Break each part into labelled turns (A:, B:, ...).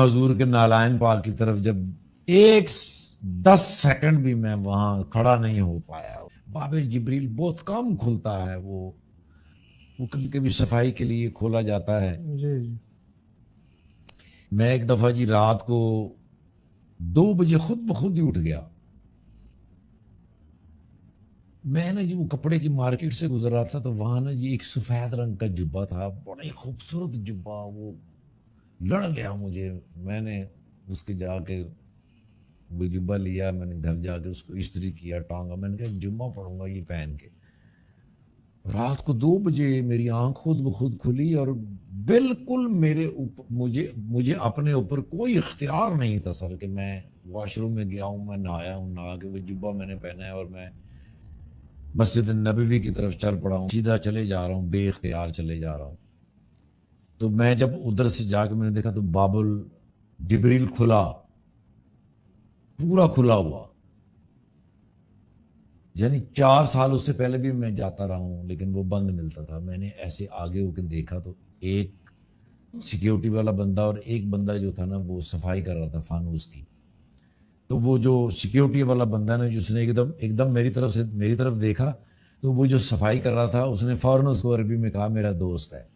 A: हुजूर के नालायन पाक की तरफ जब 10 सेकंड भी मैं वहां खड़ा नहीं हो पाया। बाबे जिब्रील बहुत कम खुलता है, वो कभी कभी सफाई के लिए खोला जाता है।
B: जी जी।
A: मैं एक दफा जी रात को 2 बजे खुद ब खुद ही उठ गया। मैं ना जी वो कपड़े की मार्केट से गुजर रहा था, तो वहां ना जी एक सफेद रंग का जुब्बा था, बड़ा ही खूबसूरत जुब्बा, वो लड़ गया मुझे। मैंने उसके जाके वो जुब्बा लिया, मैंने घर जाके उसको इस्त्री किया, टांगा, मैंने कहा जुम्मा पढ़ूंगा ये पहन के। रात को 2 बजे मेरी आंख खुद ब खुद खुली, और बिल्कुल मेरे ऊपर मुझे मुझे अपने ऊपर कोई इख्तियार नहीं था सर कि मैं वॉशरूम में गया हूँ, मैं नहाया हूँ, नहा के वो जुब्बा मैंने पहना है और मैं मस्जिद नबवी की तरफ चल पड़ा हूँ, सीधा चले जा रहा हूँ, बेख्तियार चले जा रहा हूँ। तो मैं जब उधर से जाके मैंने देखा तो बाबुल जिब्रील खुला, पूरा खुला हुआ। यानी 4 साल उससे पहले भी मैं जाता रहा हूँ, लेकिन वो बंद मिलता था। मैंने ऐसे आगे होकर देखा तो एक सिक्योरिटी वाला बंदा और एक बंदा जो था ना वो सफाई कर रहा था फानूस की। तो वो जो सिक्योरिटी वाला बंदा ना, जिसने एकदम एकदम मेरी तरफ देखा, तो वो जो सफाई कर रहा था उसने फौरन उसको अरबी में कहा मेरा दोस्त है।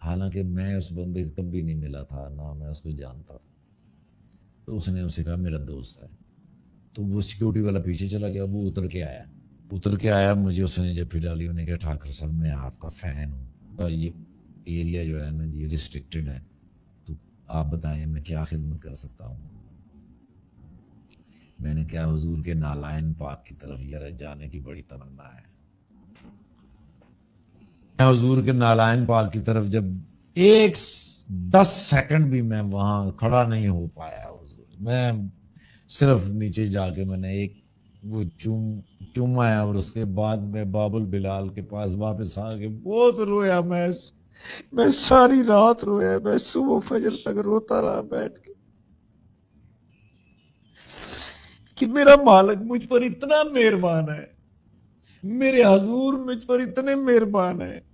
A: हालांकि मैं उस बंदे को कभी नहीं मिला था, ना मैं उसको जानता था। तो उसने उसे कहा मेरा दोस्त है। तो वो सिक्योरिटी वाला पीछे चला गया, वो उतर के आया, मुझे उसने जब फिर डाली, उन्हें कहा ठाकर साहब मैं आपका फ़ैन हूँ और ये एरिया जो है ना ये रिस्ट्रिक्टेड है, तो आप बताएं मैं क्या खिदमत कर सकता हूँ। मैंने क्या, हुजूर के नालायन पाक की तरफ यार जाने की बड़ी तमन्ना है। मैं हुजूर के नालायन पाक की तरफ जब एक 10 सेकंड भी मैं वहां खड़ा नहीं हो पाया। हुजूर, मैं सिर्फ नीचे जाके मैंने एक वो चूमा है, और उसके बाद मैं बाबुल बिलाल के पास वापस आ के बहुत रोया। मैं सारी रात रोया, मैं सुबह फजर तक रोता रहा बैठ के कि मेरा मालिक मुझ पर इतना मेहरबान है, मेरे हजूर मुझ पर इतने मेहरबान है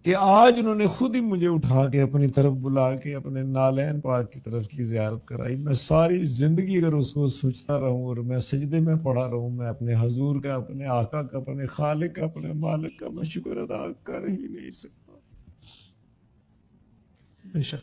A: कि आज उन्होंने खुद ही मुझे उठा के अपनी तरफ बुला के अपने नालैन पाक की तरफ की जियारत कराई। मैं सारी जिंदगी अगर उसको सोचता रहूं और मैं सजदे में पड़ा रहूं, मैं अपने हजूर का, अपने आका का, अपने खालिक का, अपने मालिक का मैं शुक्र अदा कर ही नहीं सकता।
B: बेशक।